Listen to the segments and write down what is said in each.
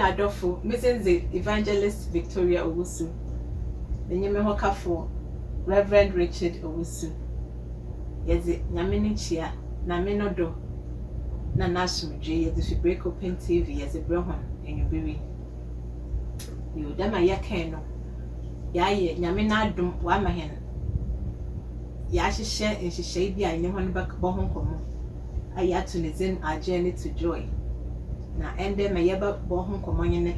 adofo Mrs. Evangelist Victoria Owusu. The nyame hokafo Reverend Richard Owusu. Yezi nyame ni chia na me no do na nasumdwe yezi fi Break Open TV yezi brehon enyubiri. Yo dama yake no. Yaye nyame na adom wa mahen. Ya hihye nhihye bi a nyehon bakbo ho komo. Ayatu ne zin our journey to joy. Na ende me yeba bo ho komo nyene.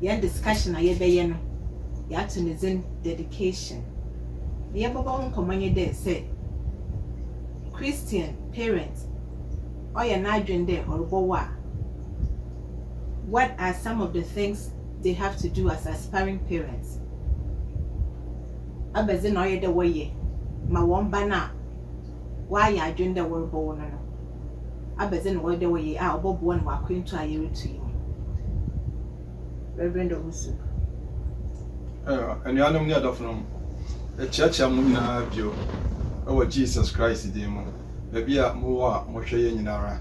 Ye discussion ayebe ye no. Yatu ne zin dedication. Me yeba bo ho komo nyede say Christian parents oya na adwende orobo wa. What are some of the things they have to do as aspiring parents? Abeze na oyede woye ma womba na wa ya adwende orobo no no. Abeze na oyede woye a obobo na wakwentu ayeretu yi. Reverend Owusu. Anuanom ni adofnom. Echiachia mu nyina bio. Ewo Jesus Christ di mu. Baby a mo wa mo hweye nyinara.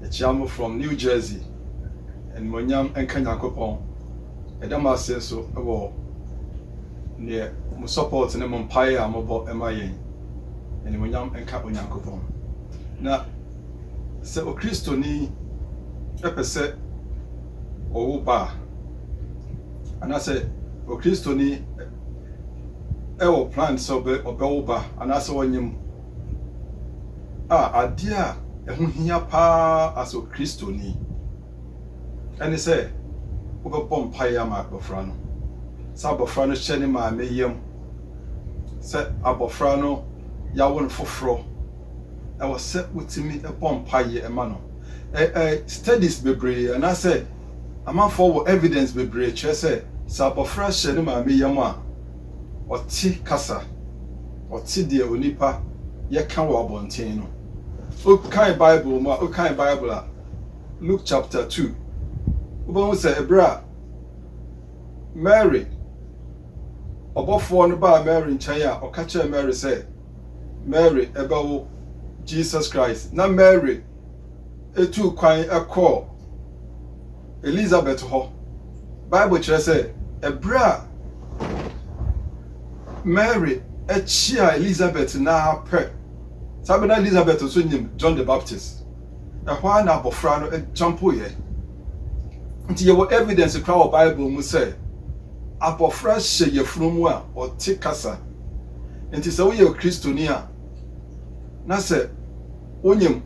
Echiamu from New Jersey. And monyam enka Yakopon. Edama se so ewo ne mo support ne mo mpae a mo bo emayen. And monyam enka Yakopon. Na se o Kristo ni epese owo ba. Anase o Kristo ni ewo plan so be obewo ba anase wonyem adia ehu hia pa aso Kristo ni ene se obebom mpae ama abofra no sa abofra no hye ne ma meyem se abofra no yawo no foforo ewo se utimi ebom mpae ema no studies bebre anase amanfo wo evidence bebre che se sa abofra hye ne ma meyem a oti kasa oti de onipa ye kan wo abonten no o kan Bible a Luke chapter 2 ubon say ebra Mary obofo no ba Mary nchen a o ka kire Mary say Mary ebawo Jesus Christ na Mary etu kwan ekọ Elizabeth ho Bible kire say ebra Mary echia Elizabeth na pe sabena Elizabeth so nyim John the Baptist ehwa na abofra no jumpo ye nti ye wo evidence kra wo Bible mu say abofra hye yefunu mu a oti kasa nti se wo ye Kristoni a na se onyim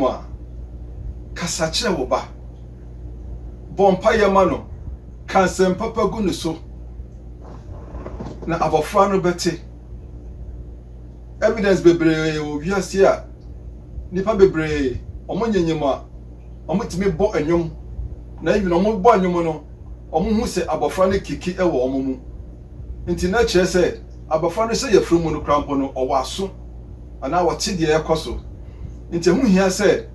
a kasa kire wo ba bompa ye ma no kansem papa gu ne so na abofra no beti evidence bebre obiase a nipa bebre omonyenyem a omotimi bo anwom na even ombo anwom no omohu se abofra no kiki ewo omomu nti na kire se abofra no se yefru mu no krampo no owaso ana wote de ekoso nti hu hia se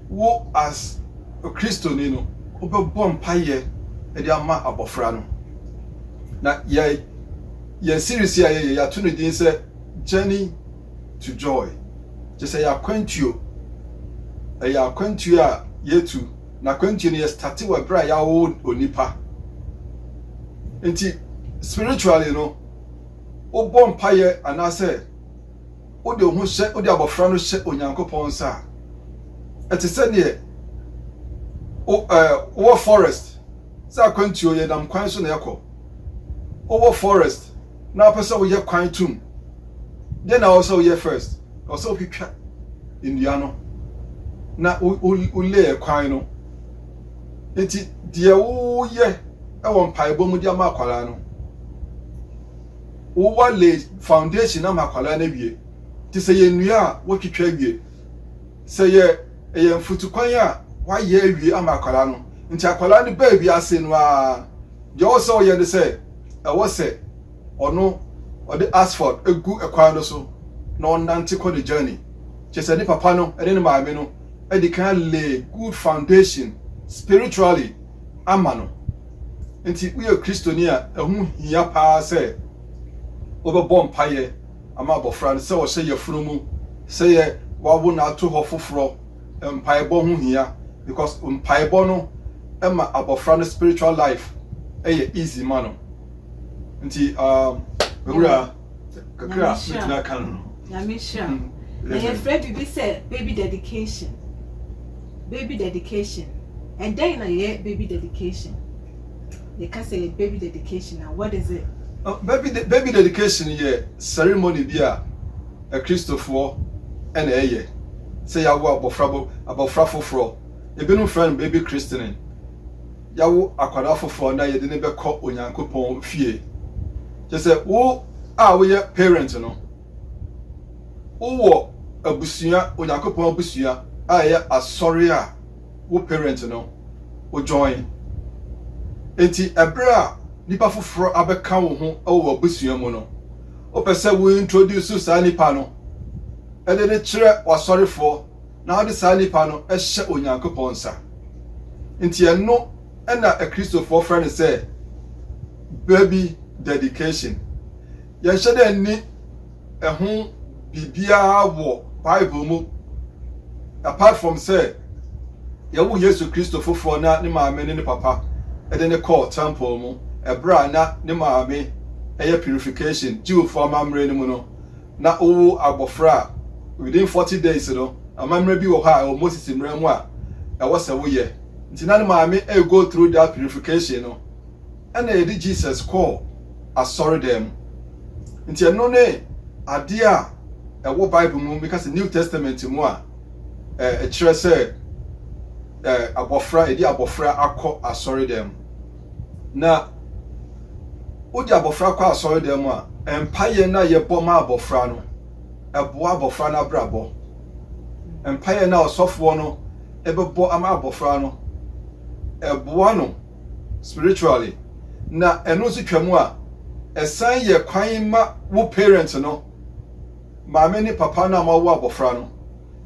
wo as a Christian no obebom paye e de ama abofra no na ye series ya to no din say journey to joy just say ya kwantuo a yetu na kwantuo no ye start we bra ya wo onipa nti spiritually no obom paye anase ode ho hye ode abofra no hye onyankopon sa etese ne o forest sa kwantuo ye dam kwan so na yakọ over forest na person we ye kwan tum then also ye first also twitwa indiano na ule kwan no enti de wo ye e won paebo mu dia makwala no wo wale foundation na makwala na wie ti se ye nua wo twitwa wie se ye mfutu kwan a wa ye wie amakwala no nti akwala no ba wie ase no a de also ye de se was say or no or the asphalt egu ekwan no so na onante ko the journey just any papa no ene ne maame no e dey can lay good foundation spiritually amano nti we Kristoni a ehu hia pa say obebọ mpaye ama abofra no say wo hye yefunu mu say ye wawo na ato ho foforo mpaye bo hu hia because mpaebɔ no ɛma abɔfra no spiritual life ɛyɛ easy ma no nti ewura kakra metina kan no nyame hyira na yɛfrɛ bibi sɛ baby dedication and then na yɛ baby dedication yɛka sɛ baby dedication now what is it? Baby dedication yɛ ceremony bi a Christofoɔ ɛna ɛyɛ sɛ yawo abɔfra foforɔ ebinom frɛ no baby christening yawo akwadaa foforɔ na yɛde ne bɛkɔ onyankopɔn fie kyɛ sɛ wo a woyɛ parent no wowɔ abusua onyankopɔn abusua a ɛyɛ asɔre a wo parent no wo join enti ɛberɛ a nipa foforɔ abɛka wo ho ɛwɔ abusua mu no wopɛ sɛ wo introduce saa nipa no ɛde ne kyerɛ wasɔrefoɔ na wode saa nipa no ɛhyɛ onyankopɔn nsa nti ɛno ɛna akristofoɔ frɛ no sɛ baby dedication yɛnhyɛ dɛ ni ɛho biribiara wɔ Bible mu apart from sɛ yɛwo Yesu Kristo foforɔ na ne maame ne ne papa ɛde ne kɔɔ temple mu ɛberɛ a na ne maame ɛyɛ purification Jewfoɔ amammerɛ no mu no na ɔwɔ abɔfra a within 40 days no amammerɛ bi wɔ hɔ a ɛwɔ Moses mmerɛ mu a ɛwɔ sɛ woyɛ nti na ne maame go through that purification no ɛna yɛde Jesus kɔɔ asɔre dɛm mu nti ɛno ne adeɛ a ɛwɔ Bible mu because New Testament mu a ɛkyerɛ sɛ abɔfra ɛde abɔfra akɔ asɔre dɛm na wode abɔfra kɔ asɔre dɛm mu a mpaeɛ na yɛbɔ ma abɔfra no ɛboa abɔfra no abrabɔ mpaeɛ na ɔsɔfoɔ no ɛbɛbɔ ama abɔfra no ɛboa no spiritually na ɛno nso twa mu a ɛsan yɛ kwan ma wo parent no maame ne papa na ma wo abɔfra no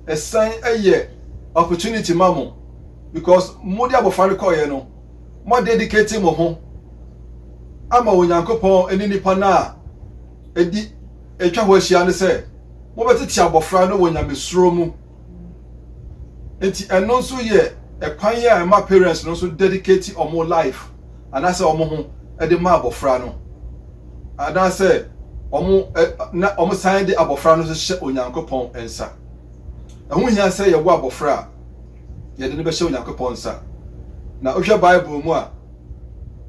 ɛsan ɛyɛ opportunity ma mo because mo de abɔfra no kɔyɛ no mo dedicate mo ho ama onyankopɔn ɛne nipa na ɛdi ɛtwa hɔ ahyia ne sɛ mo bɛtete abɔfra no wɔ nyamesuro mu enti ɛno nso yɛ ɛkwan a ɛma parents no nso dedicate ɔmo life anaasɛ ɔmo ho ɛde ma abɔfra no anaasɛ ɔmo san de abɔfra no so hyɛ onyankopɔn nsa ɛho hia sɛ yɛwɔ abɔfra a yɛde ne bɛhyɛ onyankopɔn nsa na wohwɛ Bible mu a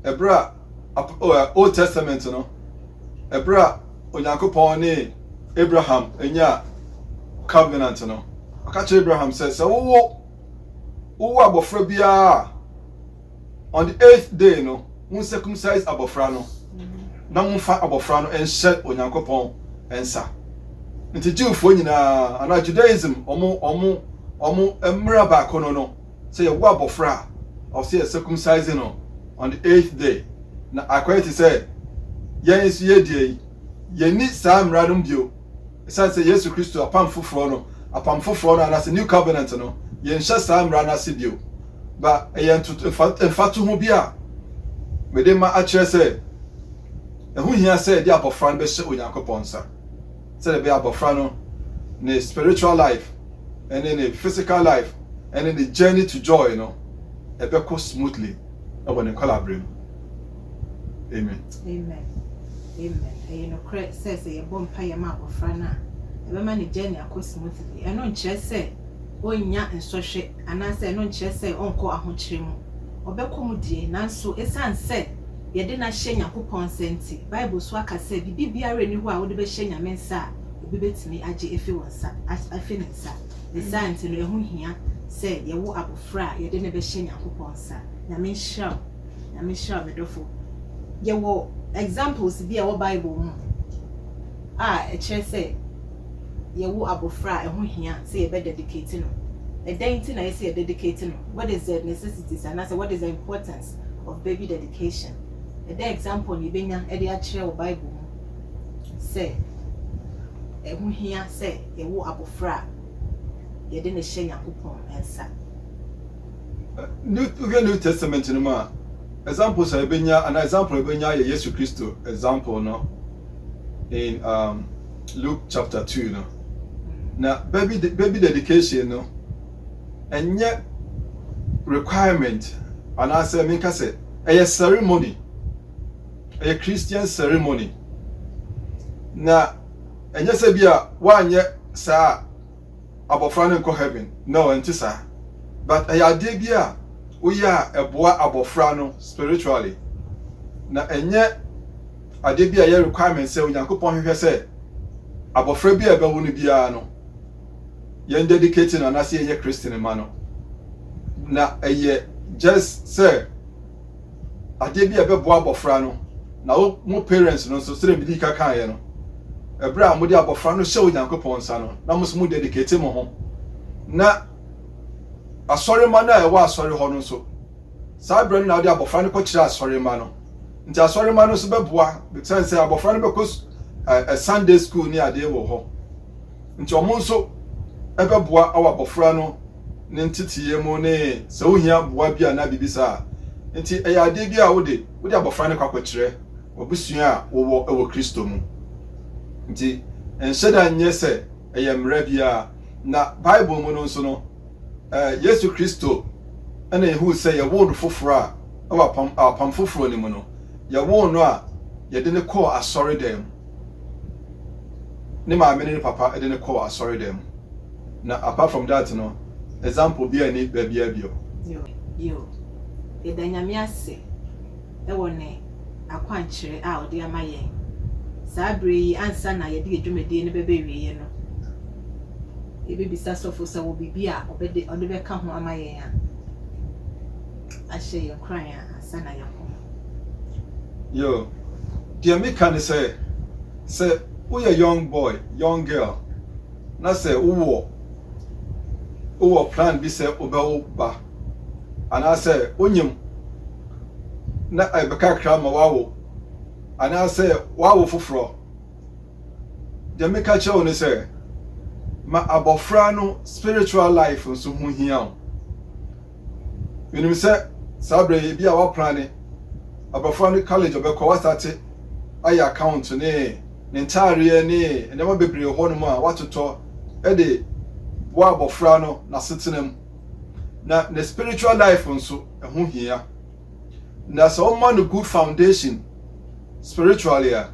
ɛberɛ a Old Testament no ɛberɛ a onyankopɔn ne Abraham enya covenant no ɔka kyerɛ Abraham sɛ wowo abɔfra biara on the 8th day no wo circumcise abɔfra no na momfa abɔfra no ɛnhyɛ onyankopɔn nsa nti Jewfoɔ nyinaa ana Judaism ɔmo mmara baako no sɛ yɛwo abɔfra a ɔsɛ yɛ circumcise no on the 8th day na akɔyɛ te sɛ yɛn nso yɛdie yi yɛni saa mmara no bio ɛsiane sɛ Yesu Kristo apam foforɔ no anaasɛ new covenant no yɛnhyɛ saa mmara no ase bio ba ɛyɛ mfato ho bi a mede ma akyerɛ sɛ ɛho hia sɛ yɛde abɔfra no bɛhyɛ onyankopɔn nsa sɛdeɛ ɛbɛyɛ abɔfra no ne spiritual life ɛne ne physical life ɛne ne journey to joy no ɛbɛkɔ smoothly ɛwɔ ne nkɔlabrɛ mu amen ɛyɛ nokorɛ sɛ yɛbɔ mpaeɛ ma abɔfra no a ɛbɛma ne journey akɔ smoothly ɛno nkyerɛ sɛ ɔnnya nsɔhwɛ anaasɛ ɛno nkyerɛ sɛ ɔnkɔ ahokyerɛ mu ɔbɛkɔ mu die nanso ɛsiane sɛ yɛde na hyɛ Nyankopɔn nsa nti Bible so aka sɛ bibi biara ni hɔ a wode bɛhyɛ Nyame nsa a obi bɛtumi agye efi wɔn nsa afi ne nsa ɛsiane nti no ɛho hia sɛ yɛwo abɔfra a yɛde ne bɛhyɛ Nyankopɔn nsa Nyame hyira medɔfo yɛwɔ examples bi a wɔ Bible mu a ɛkyerɛ sɛ yɛwo abɔfra a ɛho hia sɛ yɛbɛ dedicate no ɛdɛn nti na yɛsɛ yɛ dedicate no what is the necessities and what is the importance of baby dedication ɛdɛ example ni benya ɛde akyerɛ wɔ Bible mu sɛ ɛho hia sɛ yɛwo abɔfra a yɛde ne hyɛ Nyankopɔn nsa New Testament no ma examples a benya an example benya yɛ Yesu Kristo example no in Luke chapter 2 no na baby dedication no ɛnyɛ requirement and I say minka say a ceremony, a Christian ceremony. Na enye se bia wanye sa abofra no ko heaven no enti sa but ade bia uya eboa abofra no spiritually na enye ade bia ye requirement say onyankopon hwehwe say abofra bia be wonu bia no ye dedicate na na say ye Christian man no na eye just say ade bia be boa abofra no na mo parents no so sire bidi ka kan ye no ebra mo di abofra no hye onyankopon nsa no na mo so mo dedicate mo ho na asori ma na e wa asori ho no so sa bra na di abofra no ko kire asori ma no nti asori ma no so beboa because say abofra no be ko a Sunday school ni ade wo ho nti omo nso ebeboa awa abofra no ne ntitiye mu ne se ohia boa bia na bibisa nti e ya ade bia wo de abofra no kwa kire obusua wo ewo Kristo mu nti enhyeda nye se eyemra bia na Bible mu no nso no Yesu Kristo ana ehu se ye won foforo a awapam foforo ni mu no ye won no a ye de ne call asori dem ne ma ne papa de ne call asori dem na apart from that no example bia ni bia bio yo ye danyame ase e wone akwankyere a odi amaye sabre yi ansa na ye de dwumedie ne bebe wiye no ebe bisa sofo sa wo bibia obede ode be ka ho amaye ya ahye ye kran ya ansa na ye ko yo dear me can say we a young boy young girl na say wo plan bi say obewo ba ana say onyim na abeka kra ma wawo ana say wawo foforo de me ka che oni say ma abofra no spiritual life nso hu hia wenim say sabre bi a wa plan abofra no college obekọ wa start ay account ne ntare ne ma bebre ho no ma watoto e de wa abofra no na setenam na the spiritual life nso hu hia na so man no good foundation spiritually a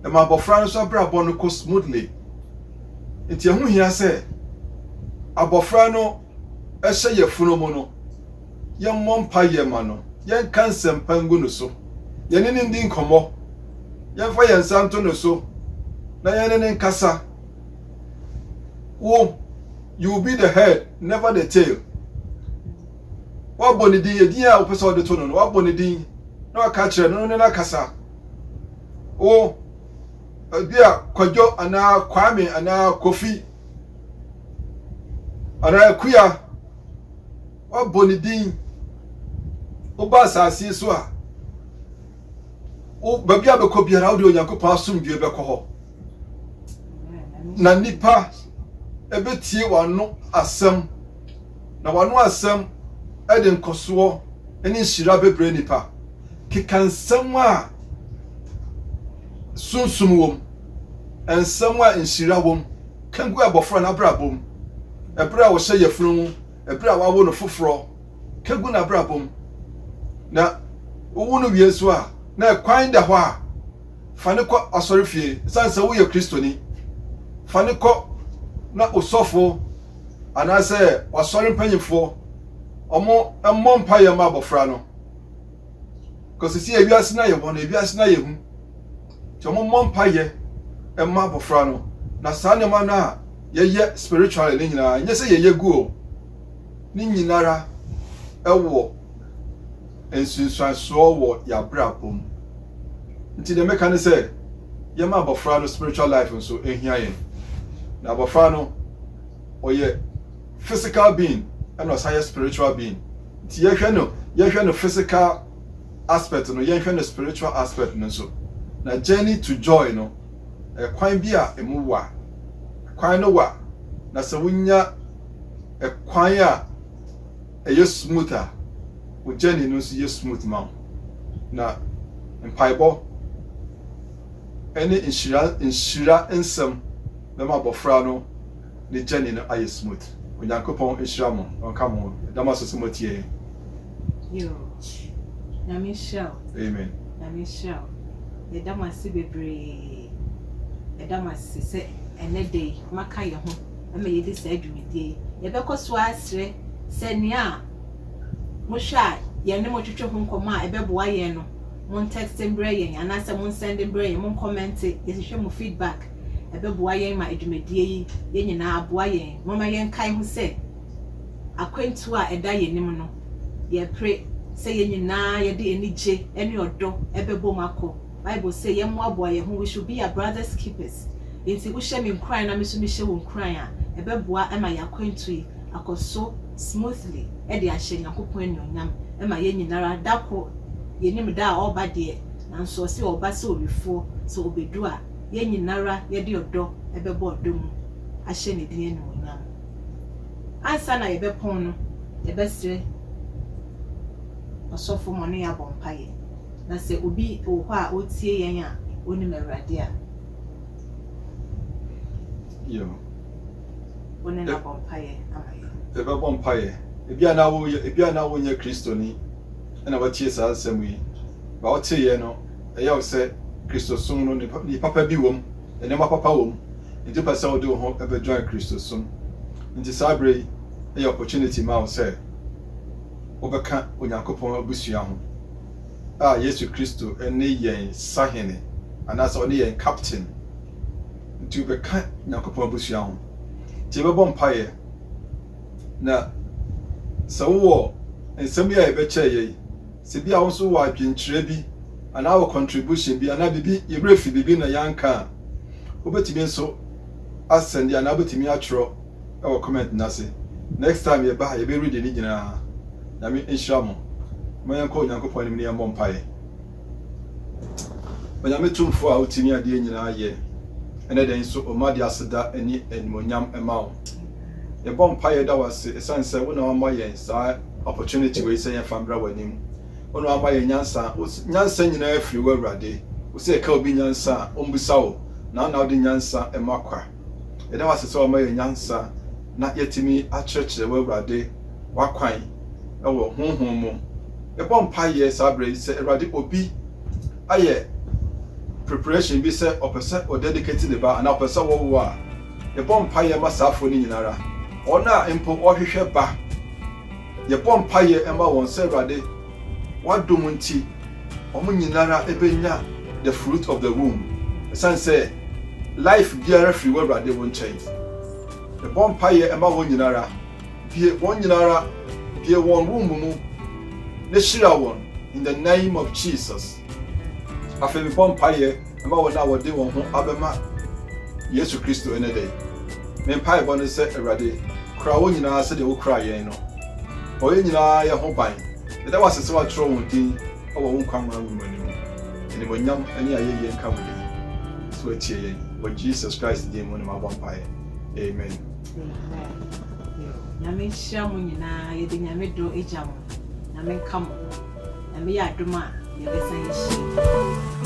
ma abofra no so abra no ko smoothly nti hu hia se abofra no ehye yefunu mu no ye mompa ye ma no ye kansem pangu no so ye ne ndi nkomo ye fa ye nsanto no so na ye ne nkasa wo you will be the head never the tail wa boni din ye din a wo pese o de to no wa boni din na wa ka kire no ne na kasa o bia Kwadwo ana Kwame ana Kofi ana Kuya wa boni din o ba asase so a o ba bia be ko biara o de Onyankopon asomdwe be ko ho na nipa ebetie wano asem na wano asem ede nkoso eni nhira bebre nipa kekansem a sunsum wom ensem a nhira wom kangu abofra na brabom ebra wo hye yefunu ebra wa wo no foforo kangu na brabom na wo no wie so a na kwan da ho a fane ko asorefie sanse wo ye kristoni fane ko na osofo anase wasori mpanyifo omo mmompa ye ma abofra no because see ewiase na ye ho na ewiase na ye hu ti omo mmompa ye emma abofra no na sane ma na ye spiritually ni nyina nye se ye guo ni nyinara ewo ensunsuanso wo ya brabom nti de meka ne se ye ma abofra no spiritual life nso ehia ye na abofra no oye physical being and also spiritual being nti ye hwe no physical aspect no ye hwe no spiritual aspect no so na journey to joy no kwan bi a emu wa kwan no wa na se wunya kwan a eye smoother wo journey no so ye smooth ma na empaibo any inshira ensem na ma abofra no ne journey no aye smooth Onyankopon ehira mo onka mo dama so semotie Yo. Nyame show. Amen. Nyame show. The damasi bebre. The damasi se ene day maka ye ho. Ama ye di say dwumidie. Ye bekọ so asre se nia mo hwa ye ne mo twetwe ho nkoma a ebeboa ye no. Mon text mbre ye ana se mon send mbre ye mon comment ye hwe mo feedback. Ebeboa ye ma edwumidie yi ye nyina aboa ye. Mama ye nkai ho se akwantu a eda ye nim no. Ye pray say ye nyina ye de enije ene odo ebebo mako. Bible say ye mo aboa ye ho we should be our brothers keepers. Enti wo hye me nkran na me so me hye wo nkran a ebeboa ema ya kwantu yi akoso smoothly e de ahye Nyankopon anyonyam ema ye nyinara dako ye nim da oba de nanso se oba se olifo se obedu a ye nyinara ye de odo ebebo odo mu ahye ne din anyonyam ansa na ye bepon no ye besre osofo mo ne ya bompaye na se obi wo ho a otie yen a oni mawrade a yo oni na bompaye amaye ebe bompaye ebia na wo nye Kristo ni na watie sa asem yi ba otie ye no eya wo se Kristo sum no ni papa bi wom ene ma papa wom nti pasa wo de wo ho ebe join Kristo sum nti sabre e opportunity ma wo se obeka Onyankopon abusua ho Yesu Kristo ene yen sahene anasa one yen captain nti obeka Onyankopon abusua ho ti bebo mpaye na sawo ensem ya ebeche ye se bia wo so wa adwenkyere bi ana wo contribution bi ana bibi yebrefi bibi na yanka obetimi nso asend ana obetimi atro e wo comment na se next time ye ba ye be read ni nyina na me inshamo mayanko Onyankopon ni yembo mpaye onyame tumfo a otimi ade nyina ye ene den so omadi aseda eni enmonyam emawo ye bom paye da wase esanse wo na wama ye sa opportunity we say fambra wanim wo na wama ye nyansa nyina afiri wawrade wo se ka obi nyansa ombusa wo na odi nyansa emakwa ye da wase so wama ye nyansa na yetimi achurchire wawrade wakwan ewo honhom mu ye bom paye sabre se awrade obi aye preparation bi se opese o dedicated the ba na opese wo a ye bom paye masafo ni nyinara ona empo ohwehwe ba ye bom paye ema won se awrade wadom nti omo nyinara ebenya the fruit of the womb san say life biara free we awrade won change ye bom paye ema won nyinara bie won womb mu ne shira won in the name of Jesus afemi bom paye ema wona wode won ho abema Yesu Kristo ene dey me paye bon se awrade kra wo nyina se de wo kra yen no oye nyina ye ho ban da wasese wa tro won din owo won kwan ma won mani ene bonyam ani ayeye nka wo dey so atie yen wo Jesus Christ dey mo ne ma bom paye amen nyame hia mo nyina ye de nyame do ejam nyame nka mo nyame ya adoma ye besan hia